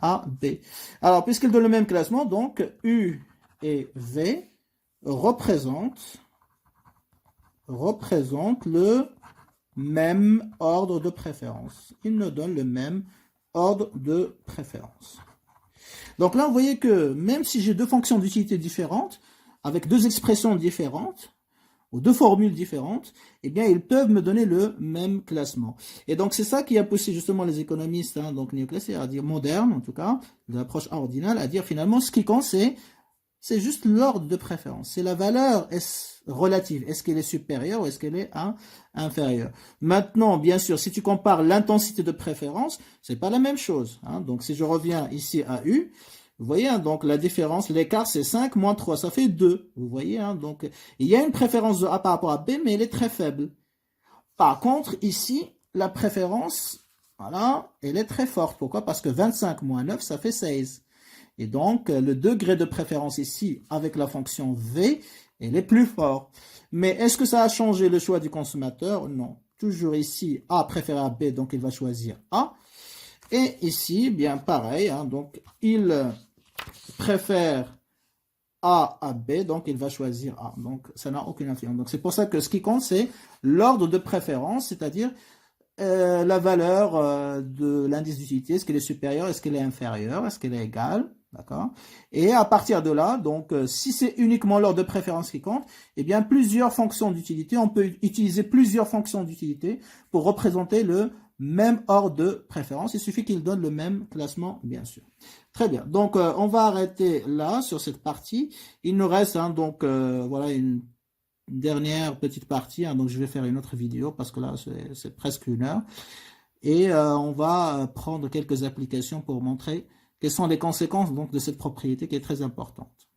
A, B. Alors, puisqu'ils donnent le même classement, donc U et V représentent le même ordre de préférence. Ils nous donnent le même ordre de préférence. Donc là, vous voyez que même si j'ai deux fonctions d'utilité différentes, avec deux expressions différentes, ou deux formules différentes, eh bien, ils peuvent me donner le même classement. Et donc, c'est ça qui a poussé justement les économistes, hein, donc néoclassiques, à dire modernes, en tout cas, l'approche ordinale, à dire finalement, ce qui compte, c'est juste l'ordre de préférence. C'est la valeur relative. Est-ce qu'elle est supérieure ou est-ce qu'elle est inférieure? Maintenant, bien sûr, si tu compares l'intensité de préférence, c'est pas la même chose. Hein. Donc, si je reviens ici à U, vous voyez, hein, donc la différence, l'écart, c'est 5 moins 3, ça fait 2. Vous voyez, hein, donc il y a une préférence de A par rapport à B, mais elle est très faible. Par contre, ici, la préférence, voilà, elle est très forte. Pourquoi? Parce que 25 moins 9, ça fait 16. Et donc, le degré de préférence ici, avec la fonction V, elle est plus fort. Mais est-ce que ça a changé le choix du consommateur? Non. Toujours ici, A préfère à B, donc il va choisir A. Et ici, bien pareil, hein, donc il préfère A à B, donc il va choisir A. Donc, ça n'a aucune influence. Donc, c'est pour ça que ce qui compte, c'est l'ordre de préférence, c'est-à-dire la valeur de l'indice d'utilité. Est-ce qu'elle est supérieure? Est-ce qu'elle est inférieure? Est-ce qu'elle est égale? D'accord? Et à partir de là, donc, si c'est uniquement l'ordre de préférence qui compte, eh bien, plusieurs fonctions d'utilité, on peut utiliser plusieurs fonctions d'utilité pour représenter le même ordre de préférence. Il suffit qu'ils donnent le même classement, bien sûr. Très bien. Donc, on va arrêter là, sur cette partie. Il nous reste, hein, donc, voilà, une dernière petite partie. Hein, donc, je vais faire une autre vidéo parce que là, c'est presque 1 heure. Et on va prendre quelques applications pour montrer quelles sont les conséquences donc, de cette propriété qui est très importante.